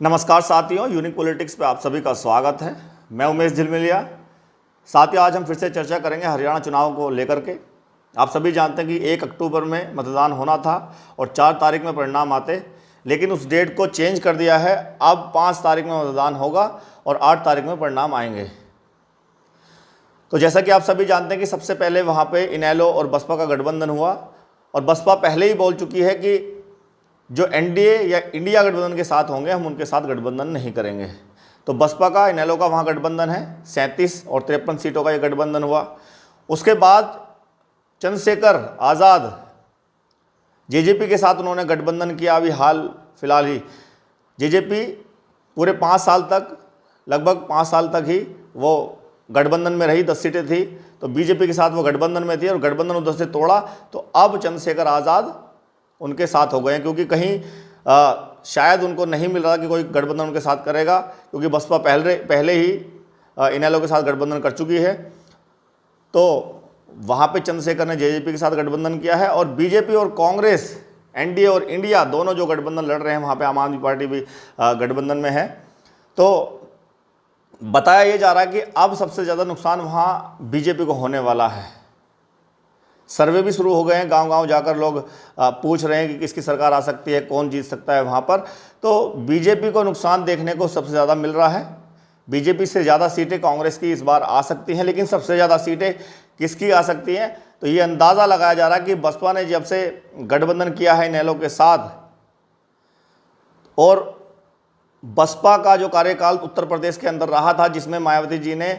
नमस्कार साथियों, unique politics पे आप सभी का स्वागत है। मैं उमेश झिलमिलिया। साथियों, आज हम फिर से चर्चा करेंगे हरियाणा चुनाव को लेकर के। आप सभी जानते हैं कि 1 अक्टूबर में मतदान होना था और 4 तारीख में परिणाम आते, लेकिन उस डेट को चेंज कर दिया है। अब 5 तारीख में मतदान होगा और 8 तारीख में परिणाम आएंगे। तो जैसा कि आप सभी जानते हैं कि सबसे पहले वहाँ पे इनेलो और बसपा का गठबंधन हुआ और बसपा पहले ही बोल चुकी है कि जो एनडीए या इंडिया गठबंधन के साथ होंगे, हम उनके साथ गठबंधन नहीं करेंगे। तो बसपा का, इनेलो का वहाँ गठबंधन है। 37 और 53 सीटों का ये गठबंधन हुआ। उसके बाद चंद्रशेखर आज़ाद जेजेपी के साथ उन्होंने गठबंधन किया। अभी हाल फिलहाल ही जेजेपी पूरे 5 साल तक, लगभग 5 साल तक ही वो गठबंधन में रही। 10 सीटें थी तो बीजेपी के साथ वो गठबंधन में थी और गठबंधन उधर से तोड़ा। तो अब चंद्रशेखर आज़ाद उनके साथ हो गए हैं, क्योंकि कहीं शायद उनको नहीं मिल रहा कि कोई गठबंधन उनके साथ करेगा, क्योंकि बसपा पहले ही इनेलो के साथ गठबंधन कर चुकी है। तो वहाँ पे चंद्रशेखर ने जेजेपी के साथ गठबंधन किया है और बीजेपी और कांग्रेस, एनडीए और इंडिया दोनों जो गठबंधन लड़ रहे हैं, वहाँ पे आम आदमी पार्टी भी गठबंधन में है। तो बताया ये जा रहा है कि अब सबसे ज़्यादा नुकसान वहाँ बीजेपी को होने वाला है। सर्वे भी शुरू हो गए हैं, गांव-गांव जाकर लोग पूछ रहे हैं कि किसकी सरकार आ सकती है, कौन जीत सकता है वहाँ पर। तो बीजेपी को नुकसान देखने को सबसे ज़्यादा मिल रहा है। बीजेपी से ज़्यादा सीटें कांग्रेस की इस बार आ सकती हैं, लेकिन सबसे ज़्यादा सीटें किसकी आ सकती हैं, तो ये अंदाज़ा लगाया जा रहा है कि बसपा ने जब से गठबंधन किया है इनेलो के साथ, और बसपा का जो कार्यकाल उत्तर प्रदेश के अंदर रहा था, जिसमें मायावती जी ने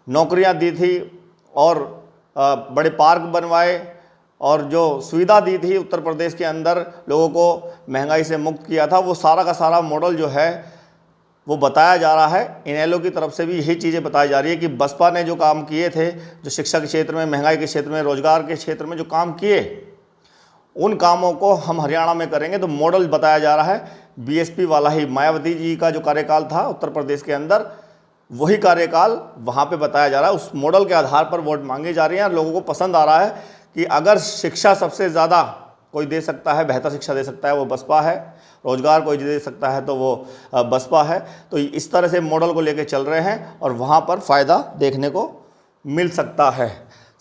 नौकरियाँ दी थी और बड़े पार्क बनवाए और जो सुविधा दी थी उत्तर प्रदेश के अंदर, लोगों को महंगाई से मुक्त किया था, वो सारा का सारा मॉडल जो है वो बताया जा रहा है। इनेलो की तरफ से भी यही चीज़ें बताई जा रही है कि बसपा ने जो काम किए थे, जो शिक्षा के क्षेत्र में, महंगाई के क्षेत्र में, रोजगार के क्षेत्र में जो काम किए, उन कामों को हम हरियाणा में करेंगे। तो मॉडल बताया जा रहा है बीएसपी वाला ही। मायावती जी का जो कार्यकाल था उत्तर प्रदेश के अंदर, वही कार्यकाल वहाँ पे बताया जा रहा है। उस मॉडल के आधार पर वोट मांगी जा रही हैं और लोगों को पसंद आ रहा है कि अगर शिक्षा सबसे ज़्यादा कोई दे सकता है, बेहतर शिक्षा दे सकता है, वो बसपा है। रोजगार कोई दे सकता है तो वो बसपा है। तो इस तरह से मॉडल को लेके चल रहे हैं और वहाँ पर फ़ायदा देखने को मिल सकता है।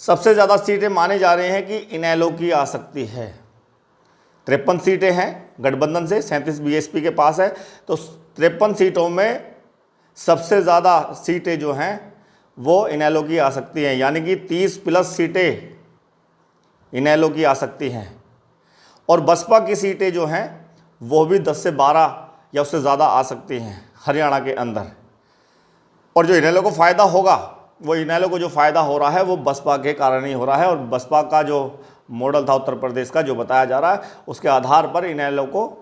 सबसे ज़्यादा सीटें माने जा रही हैं कि इनेलो की आ सकती है। 53 सीटें हैं गठबंधन से, 37 बीएसपी के पास है। तो 53 सीटों में सबसे ज़्यादा सीटें जो हैं वो इनेलो की आ सकती हैं, यानी कि 30+ सीटें इनेलो की आ सकती हैं। और बसपा की सीटें जो हैं वो भी 10 से 12 या उससे ज़्यादा आ सकती हैं हरियाणा के अंदर। और जो इनेलो को फ़ायदा होगा, वो इनेलो को जो फ़ायदा हो रहा है वो बसपा के कारण ही हो रहा है। और बसपा का जो मॉडल था उत्तर प्रदेश का, जो बताया जा रहा है, उसके आधार पर इनेलो को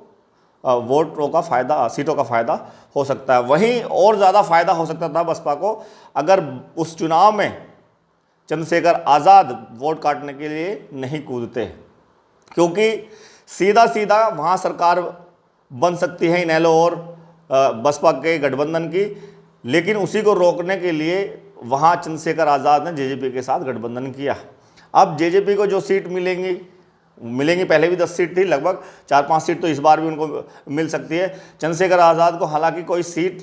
वोटों का फ़ायदा, सीटों का फ़ायदा हो सकता है। वहीं और ज़्यादा फ़ायदा हो सकता था बसपा को अगर उस चुनाव में चंद्रशेखर आज़ाद वोट काटने के लिए नहीं कूदते, क्योंकि सीधा सीधा वहाँ सरकार बन सकती है इनेलो और बसपा के गठबंधन की। लेकिन उसी को रोकने के लिए वहाँ चंद्रशेखर आज़ाद ने जेजेपी के साथ गठबंधन किया। अब जेजेपी को जो सीट मिलेंगी, पहले भी 10 सीट थी, लगभग 4-5 सीट तो इस बार भी उनको मिल सकती है। चंद्रशेखर आज़ाद को हालांकि कोई सीट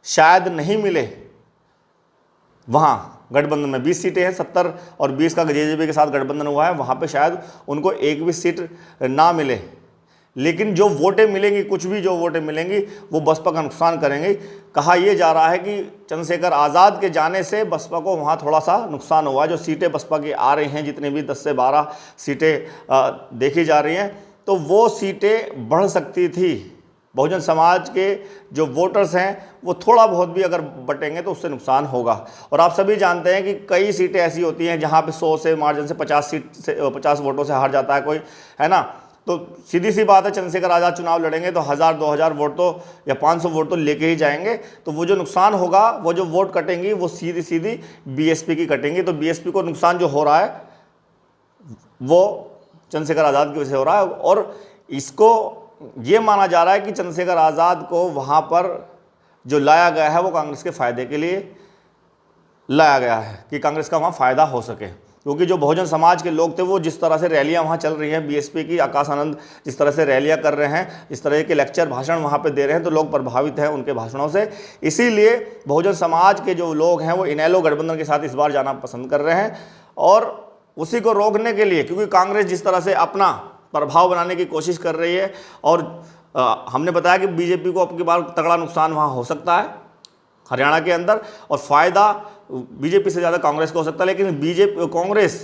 शायद नहीं मिले वहाँ गठबंधन में। 20 सीटें हैं, 70 और 20 का जेजेपी के साथ गठबंधन हुआ है, वहाँ पे शायद उनको एक भी सीट ना मिले। लेकिन जो वोटें मिलेंगी, कुछ भी जो वोटें मिलेंगी, वो बसपा का नुकसान करेंगे। कहा यह जा रहा है कि चंद्रशेखर आज़ाद के जाने से बसपा को वहाँ थोड़ा सा नुकसान हुआ। जो सीटें बसपा की आ रही हैं, जितनी भी 10 से 12 सीटें देखी जा रही हैं, तो वो सीटें बढ़ सकती थी। बहुजन समाज के जो वोटर्स हैं वो थोड़ा बहुत भी अगर बटेंगे तो उससे नुकसान होगा। और आप सभी जानते हैं कि कई सीटें ऐसी होती हैं जहाँ पे 100 से मार्जिन से 50 वोटों से हार जाता है कोई, है ना। तो सीधी सी बात है, चंद्रशेखर आज़ाद चुनाव लड़ेंगे तो 1000-2000 वोट तो या 500 वोट तो लेके ही जाएंगे। तो वो जो नुकसान होगा, वो जो वोट कटेंगी, वो सीधी सीधी बीएसपी की कटेंगी। तो बीएसपी को नुकसान जो हो रहा है वो चंद्रशेखर आज़ाद की वजह से हो रहा है। और इसको ये माना जा रहा है कि चंद्रशेखर आज़ाद को वहाँ पर जो लाया गया है वो कांग्रेस के फ़ायदे के लिए लाया गया है, कि कांग्रेस का वहाँ फ़ायदा हो सके। क्योंकि जो बहुजन समाज के लोग थे वो जिस तरह से रैलियां वहाँ चल रही हैं, बीएसपी की आकाश आनंद जिस तरह से रैलियां कर रहे हैं, इस तरह के लेक्चर भाषण वहाँ पे दे रहे हैं, तो लोग प्रभावित हैं उनके भाषणों से। इसीलिए बहुजन समाज के जो लोग हैं वो इनेलो गठबंधन के साथ इस बार जाना पसंद कर रहे हैं। और उसी को रोकने के लिए, क्योंकि कांग्रेस जिस तरह से अपना प्रभाव बनाने की कोशिश कर रही है, और हमने बताया कि बीजेपी को अब की बार तगड़ा नुकसान वहाँ हो सकता है हरियाणा के अंदर, और फ़ायदा बीजेपी से ज़्यादा कांग्रेस को हो सकता है। लेकिन कांग्रेस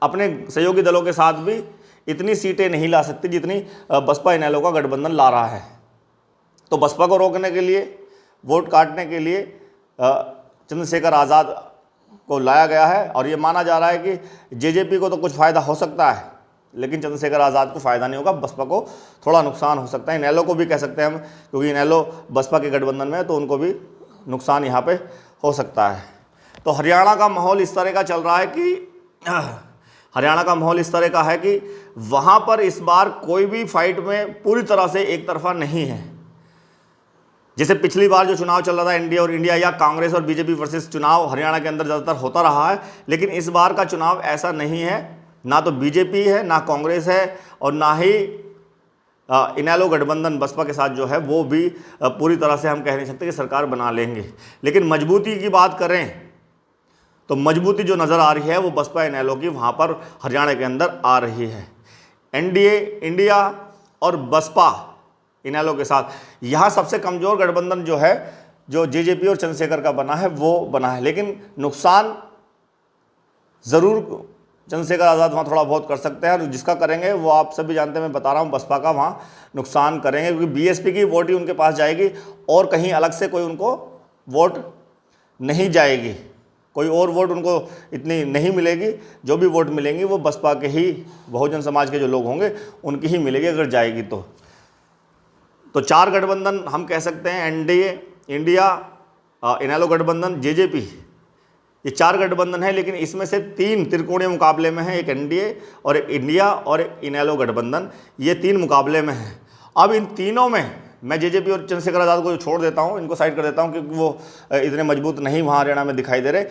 अपने सहयोगी दलों के साथ भी इतनी सीटें नहीं ला सकती जितनी बसपा इनेलो का गठबंधन ला रहा है। तो बसपा को रोकने के लिए, वोट काटने के लिए चंद्रशेखर आज़ाद को लाया गया है। और ये माना जा रहा है कि जेजेपी को तो कुछ फ़ायदा हो सकता है, लेकिन चंद्रशेखर आज़ाद को फ़ायदा नहीं होगा, बसपा को थोड़ा नुकसान हो सकता है। इनेलो को भी कह सकते हैं हम, क्योंकि इनेलो बसपा के गठबंधन में है, तो उनको भी नुकसान यहाँ पे हो सकता है। तो हरियाणा का माहौल इस तरह का चल रहा है कि वहाँ पर इस बार कोई भी फाइट में पूरी तरह से एक तरफा नहीं है। जैसे पिछली बार जो चुनाव चल रहा था एनडीए और इंडिया, या कांग्रेस और बीजेपी वर्सेस चुनाव हरियाणा के अंदर ज़्यादातर होता रहा है, लेकिन इस बार का चुनाव ऐसा नहीं है। ना तो बीजेपी है, ना कांग्रेस है, और ना ही इनेलो गठबंधन बसपा के साथ जो है वो भी पूरी तरह से हम कह नहीं सकते कि सरकार बना लेंगे। लेकिन मजबूती की बात करें तो मजबूती जो नज़र आ रही है वो बसपा इनेलो की वहाँ पर हरियाणा के अंदर आ रही है। एनडीए इंडिया और बसपा इनेलो के साथ यहाँ सबसे कमज़ोर गठबंधन जो है, जो जेजेपी और चंद्रशेखर का बना है, वो बना है। लेकिन नुकसान ज़रूर चंद्रशेखर आज़ाद वहाँ थोड़ा बहुत कर सकते हैं, और जिसका करेंगे वो आप सभी जानते हैं, मैं बता रहा हूँ, बसपा का वहाँ नुकसान करेंगे, क्योंकि बीएसपी की वोट ही उनके पास जाएगी और कहीं अलग से कोई उनको वोट नहीं जाएगी, कोई और वोट उनको इतनी नहीं मिलेगी। जो भी वोट मिलेंगी वो बसपा के ही, बहुजन समाज के जो लोग होंगे उनकी ही मिलेगी अगर जाएगी तो 4 गठबंधन हम कह सकते हैं, एनडीए, इंडिया, इनेलो गठबंधन, जेजेपी, ये 4 गठबंधन है। लेकिन इसमें से 3 त्रिकोणीय मुकाबले में है, एक एनडीए और एक इंडिया और एक इनेलो गठबंधन, ये 3 मुकाबले में हैं। अब इन तीनों में मैं जेजेपी और चंद्रशेखर आज़ाद को छोड़ देता हूँ, इनको साइड कर देता हूँ, क्योंकि वो इतने मजबूत नहीं वहाँ हरियाणा में दिखाई दे रहे।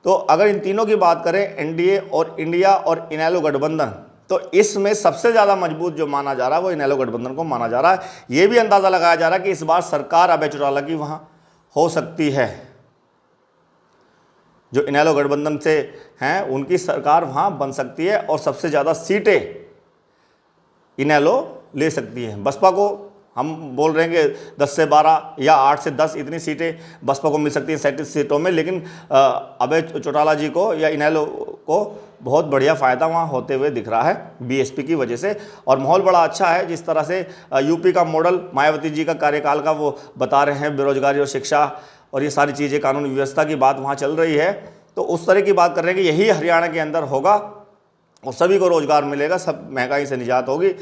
तो अगर इन तीनों की बात करें, एनडीए और इंडिया और इनेलो गठबंधन, तो इसमें सबसे ज़्यादा मजबूत जो माना जा रहा है वो इनेलो गठबंधन को माना जा रहा है। ये भी अंदाज़ा लगाया जा रहा है कि इस बार सरकार अभय चौटाला की वहाँ हो सकती है। जो इनेलो गठबंधन से हैं उनकी सरकार वहाँ बन सकती है, और सबसे ज़्यादा सीटें इनेलो ले सकती है। बसपा को हम बोल रहे हैं कि 10 से 12 या 8 से 10 इतनी सीटें बसपा को मिल सकती हैं 37 सीटों में, लेकिन अभय चौटाला जी को या इनेलो को बहुत बढ़िया फ़ायदा वहाँ होते हुए दिख रहा है बीएसपी की वजह से। और माहौल बड़ा अच्छा है, जिस तरह से यूपी का मॉडल मायावती जी का कार्यकाल का वो बता रहे हैं, बेरोजगारी और शिक्षा और ये सारी चीज़ें, कानून व्यवस्था की बात वहाँ चल रही है, तो उस तरह की बात कर रहे हैं कि यही हरियाणा के अंदर होगा और सभी को रोज़गार मिलेगा, सब महंगाई से निजात होगी,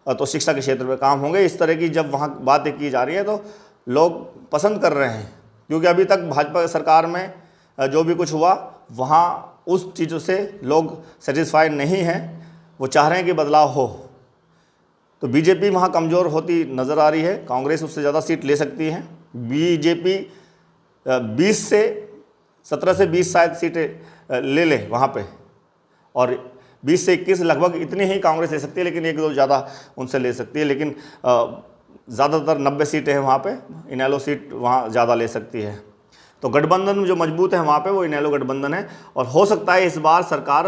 तो शिक्षा के क्षेत्र में काम होंगे। इस तरह की जब वहाँ बातें की जा रही है तो लोग पसंद कर रहे हैं, क्योंकि अभी तक भाजपा सरकार में जो भी कुछ हुआ वहाँ उस चीज़ों से लोग सेटिस्फाइड नहीं हैं, वो चाह रहे हैं कि बदलाव हो। तो बीजेपी वहाँ कमज़ोर होती नज़र आ रही है, कांग्रेस उससे ज़्यादा सीट ले सकती है। बीजेपी 17 से 20 शायद सीटें ले ले वहाँ पे, और 20 से 21 लगभग इतनी ही कांग्रेस ले सकती है, लेकिन 1-2 ज़्यादा उनसे ले सकती है। लेकिन ज़्यादातर 90 सीटें हैं वहाँ पे, इनेलो सीट वहाँ ज़्यादा ले सकती है। तो गठबंधन जो मजबूत है वहाँ पे वो इनेलो गठबंधन है, और हो सकता है इस बार सरकार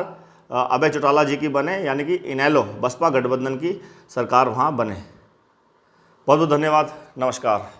अभय चौटाला जी की बने, यानी कि इनेलो बसपा गठबंधन की सरकार वहाँ बने। बहुत बहुत धन्यवाद, नमस्कार।